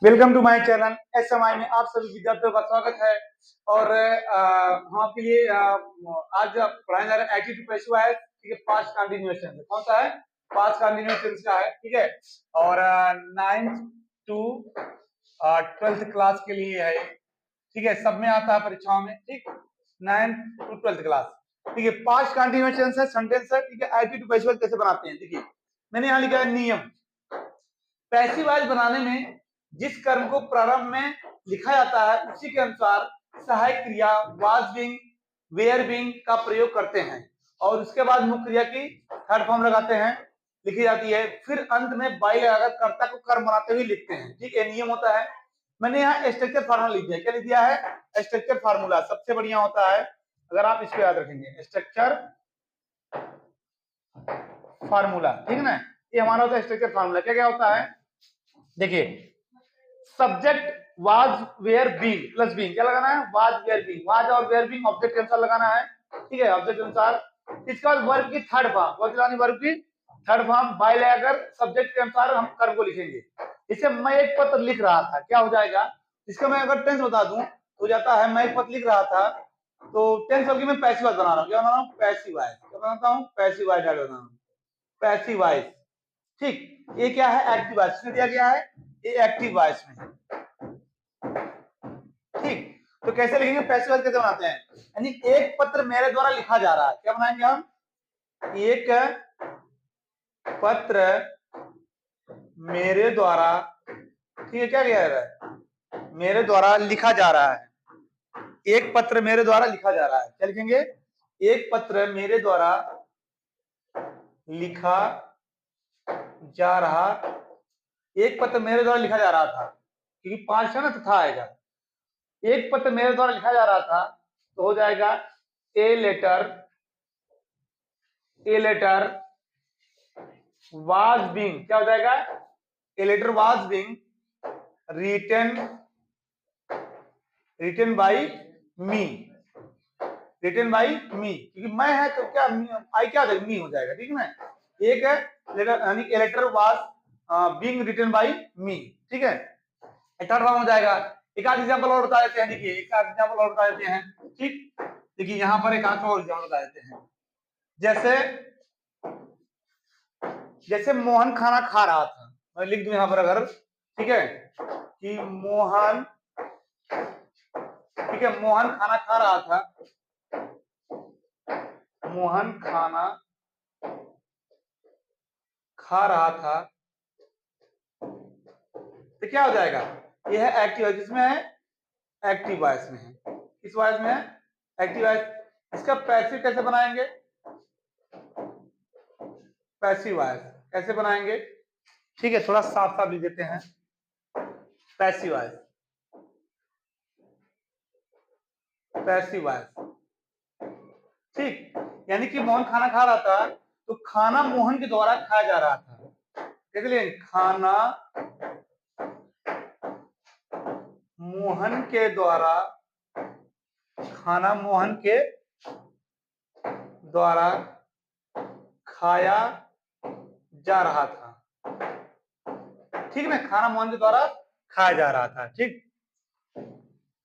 Welcome to my channel SMI में आप सभी विद्यार्थियों का स्वागत है। और हम आपके लिए आज पढ़ाने जा रहे हैं एक्टिव पैसिव वॉइस। ठीक है, पास्ट कंटीन्यूअस टेंस कौन सा है? पास्ट कंटीन्यूअस टेंस का है। ठीक है, और 9th टू 12th क्लास के लिए है। ठीक है, सब में आता है परीक्षाओं में। ठीक, 9th टू 12th क्लास। ठीक है, पास्ट कंटीन्यूअस टेंस है, सेंटेंस है। ठीक है, एक्टिव पैसिव वॉइस कैसे बनाते हैं देखिए, मैंने यहाँ लिखा है नियम। पैसिव वॉइस बनाने में जिस कर्म को प्रारंभ में लिखा जाता है उसी के अनुसार सहायक क्रिया वाज बीइंग, वेयर बीइंग का प्रयोग करते हैं और उसके बाद मुख्य क्रिया की थर्ड फॉर्म लगाते हैं, लिखी जाती है। फिर अंत में बाई लगाकर कर्ता को कर्म बनाते हुए लिखते हैं। ठीक है, नियम होता है। मैंने यहाँ स्ट्रक्चर फार्मूला लिख दिया। क्या लिख दिया है? स्ट्रक्चर फार्मूला सबसे बढ़िया होता है अगर आप इसको याद रखेंगे। स्ट्रक्चर फार्मूला, ठीक है ना, ये हमारा होता है स्ट्रक्चर फार्मूला। क्या क्या होता है देखिए, subject was were being plus being क्या लगाना है? Was were being. वाज और वेयर बीइंग ऑब्जेक्ट के अनुसार लगाना है। ठीक है, ऑब्जेक्ट के अनुसार। इसके बाद वर्ब की थर्ड फॉर्म, वर्ब की थर्ड फॉर्म बाय लगाकर सब्जेक्ट के अनुसार हम कर्म को लिखेंगे। इसे मैं एक पत्र लिख रहा था, क्या हो जाएगा? इसका मैं अगर टेंस बता दूं तो जाता है मैं एक पत्र लिख रहा था, तो टेंस होगी मैं पैसिव वॉइस बना रहा हूं। क्या बना रहा हूं? Passive voice. क्या बनाता हूं? पैसिव वॉइस बना रहा हूं, पैसिव वॉइस। ठीक, ये क्या है? एक्टिव वॉइस में दिया गया है, ये एक्टिव वॉइस में है। ठीक, तो कैसे लिखेंगे? पैसिव वॉइस कैसे बनाते हैं? यानी एक पत्र मेरे द्वारा लिखा जा रहा है। क्या बनाएंगे हम? एक पत्र मेरे द्वारा, ठीक है, क्या कह रहा है? मेरे द्वारा लिखा जा रहा है। एक पत्र मेरे द्वारा लिखा जा रहा है। क्या लिखेंगे? एक पत्र मेरे द्वारा लिखा जा रहा, एक पत्र मेरे द्वारा लिखा जा रहा था, क्योंकि 5 है ना, तो था आएगा। एक पत्र मेरे द्वारा लिखा जा रहा था तो हो जाएगा ए लेटर वाज बीइंग। क्या हो जाएगा? A letter was being written by me. Written by me, क्योंकि मैं है तो क्या आई क्या हो जाएगा? मी हो जाएगा। ठीक है ना, एक है लेटर यानी a letter was being written by me. ठीक है, थर्ड फॉर्म हो जाएगा। एक आध एग्जांपल और बता देते हैं। देखिए, एक आध एग्जांपल और बता देते हैं। ठीक, देखिए यहाँ पर एक आध और एग्जांपल बता देते हैं। जैसे मोहन खाना खा रहा था, मैं लिख दूं यहाँ पर अगर, ठीक है, कि मोहन, ठीक है, मोहन खाना खा रहा था, मोहन खाना खा रहा था, तो क्या हो जाएगा? यह है एक्टिव वॉइस। जिसमें है एक्टिव वॉइस में है, किस वॉइस में है? Active voice. इसका पैसिव कैसे बनाएंगे? पैसिव वॉइस कैसे बनाएंगे? ठीक है, थोड़ा साफ साफ लिख देते हैं। Passive voice, passive voice. ठीक, यानी कि मोहन खाना खा रहा था तो खाना मोहन के द्वारा खाया जा रहा था। कैसे लिखेंगे? खाना मोहन के द्वारा, खाना मोहन के द्वारा खाया जा रहा था। ठीक ना, खाना मोहन के द्वारा खाया जा रहा था। ठीक,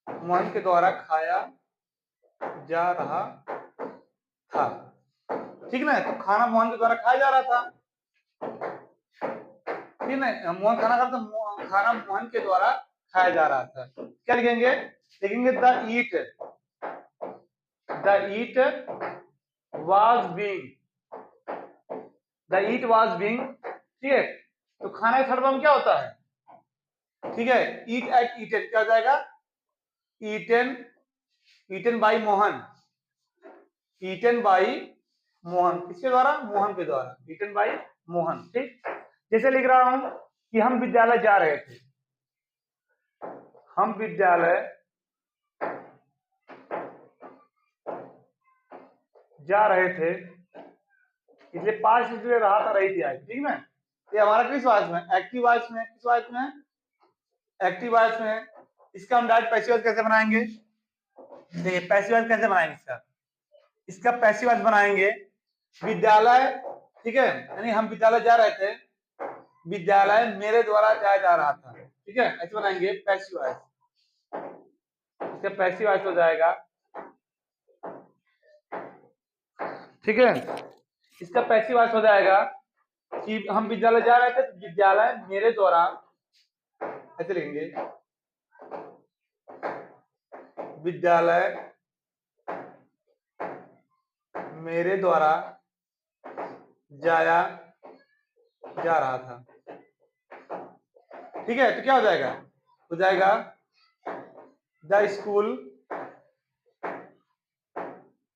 मोहन के द्वारा खाया जा रहा था। ठीक ना, तो खाना मोहन के द्वारा खाया जा रहा था। ठीक है, मोहन खाना खाता, खाना मोहन के द्वारा खाया जा रहा था। क्या लिखेंगे? लिखेंगे the eat was being, the eat was being. ठीक है, तो खाना का थर्ड फॉर्म क्या होता है? ठीक है, ईट एट ईटन। क्या हो जाएगा? Eaten, eaten by Mohan, eaten by Mohan. किसके द्वारा? मोहन के द्वारा, ईटन बाय मोहन। ठीक, जैसे लिख रहा हूं कि हम विद्यालय जा रहे थे, हम विद्यालय जा रहे थे, इसलिए पास्ट इसलिए रहा था, रही थी आई। ठीक है, ये हमारा किस वॉइस में? एक्टिव वॉइस में। किस वॉइस में? एक्टिव वॉइस में। इसका हम डायरेक्ट पैसिव वॉइस कैसे बनाएंगे? देखिए, पैसिव वॉइस कैसे बनाएंगे इसका? इसका पैसिव वॉइस बनाएंगे विद्यालय, ठीक है, यानी हम विद्यालय जा रहे थे, विद्यालय मेरे द्वारा जाया जा रहा था। ठीक है, ऐसे बनाएंगे पैसिव वॉइस। इसका पैसिव वॉइस हो जाएगा, ठीक है, इसका पैसिव वॉइस हो जाएगा कि हम विद्यालय जा रहे थे तो विद्यालय मेरे द्वारा, ऐसे लिखेंगे, विद्यालय मेरे द्वारा जाया जा रहा था। ठीक है, तो क्या हो जाएगा, हो जाएगा द स्कूल,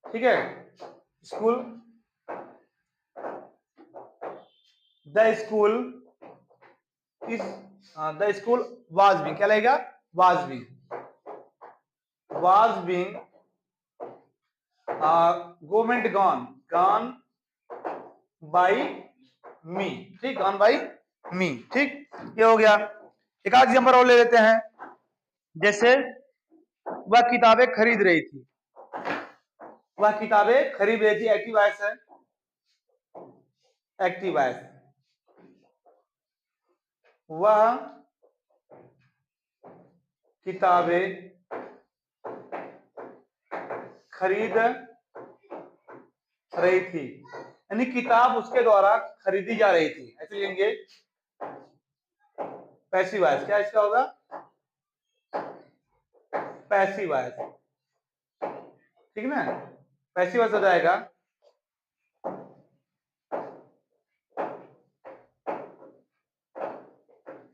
ठीक है, school, the school is, the school was being, क्या लगेगा, was being, was being government gone by me, ठीक, गॉन बाई मी, ठीक, ये हो गया। एक आध एग्जांपल और ले लेते हैं, जैसे वह किताबें खरीद रही थी, वह किताबें खरीद रही थी, एक्टिव वॉइस है, एक्टिव वॉइस, वह किताबें खरीद रही थी, यानी किताब उसके द्वारा खरीदी जा रही थी, ऐसे लिखेंगे पैसिव वॉइस। क्या इसका होगा, पैसिव वॉइस, ठीक ना, पैसिव वॉइस हो जाएगा,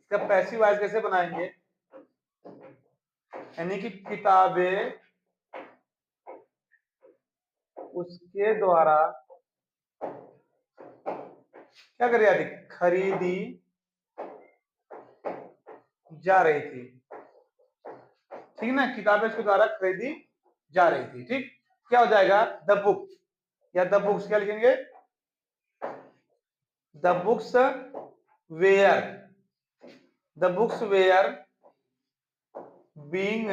इसका पैसिव वॉइस कैसे बनाएंगे, यानी कि किताबें उसके द्वारा क्या कर रही थी, खरीदी जा रही थी, ठीक ना, किताबें उसके द्वारा खरीदी जा रही थी, ठीक, क्या हो जाएगा, द बुक, या द बुक्स, क्या लिखेंगे, the books were, the books were being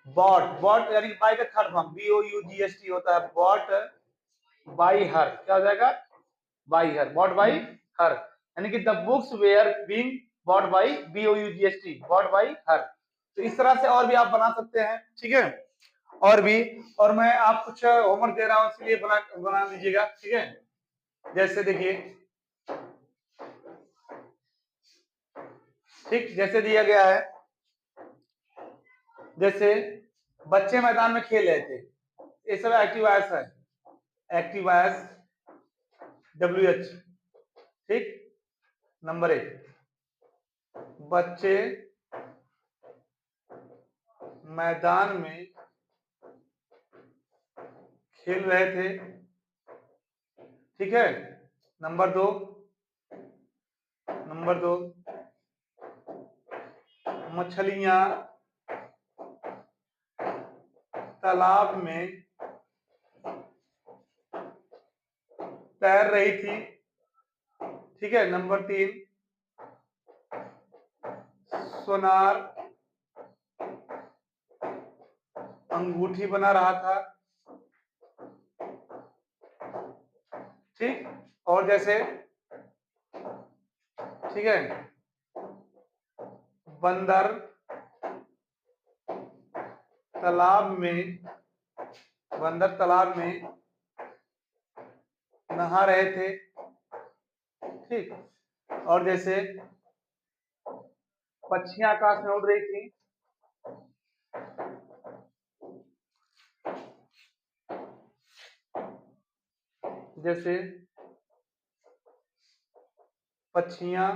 bought यानी बाय का थर्ड फॉर्म, BOUGST होता है, बॉट बाई हर, क्या हो जाएगा, by her, bought by her, यानी कि the books were being bought by BOUGST, bought by her. तो इस तरह से और भी आप बना सकते हैं, ठीक है, और भी, और मैं आप कुछ होमवर्क दे रहा हूं, इसलिए बना लीजिएगा, ठीक है, जैसे देखिए, ठीक, जैसे दिया गया है, जैसे बच्चे मैदान में खेल रहे थे, ये सब एक्टिव वॉइस है, एक्टिव वॉइस WH, ठीक, नंबर 1, बच्चे मैदान में खेल रहे थे, ठीक है, नंबर 2, मछलियां तालाब में तैर रही थी, ठीक है, नंबर 3, सोनार अंगूठी बना रहा था, ठीक, और जैसे, ठीक है, बंदर तालाब में नहा रहे थे, ठीक, और जैसे पक्षियां आकाश में उड़ रही थी, जैसे पक्षियां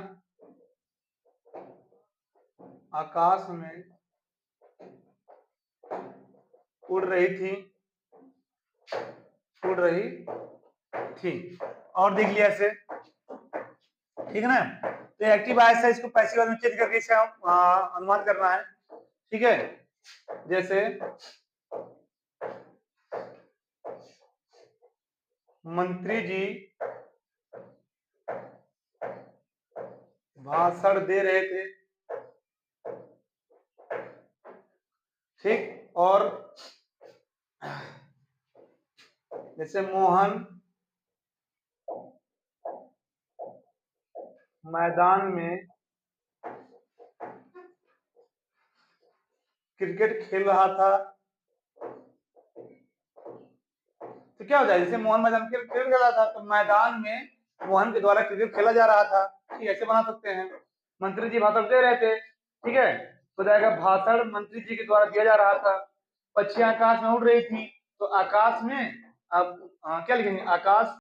आकाश में उड़ रही थी, और देख लिया ऐसे, ठीक है ना, तो एक्टिव वॉइस है, इसको पैसिव वॉइस में चेंज करके इसका अनुमान करना है, ठीक है, जैसे मंत्री जी भाषण दे रहे थे, ठीक, और जैसे मोहन मैदान में क्रिकेट खेल रहा था, तो क्या हो जाए, जैसे मोहन मैदान में क्रिकेट खेल रहा था तो मैदान में मोहन के द्वारा क्रिकेट खेला जा रहा था, ठीक है, ऐसे बना सकते हैं। मंत्री जी भाषण दे रहे थे, ठीक है, तो जाएगा भाषण मंत्री जी के द्वारा दिया जा रहा था। पक्षियां आकाश में उड़ रही थी, तो आकाश में अब क्या लिखेंगे, आकाश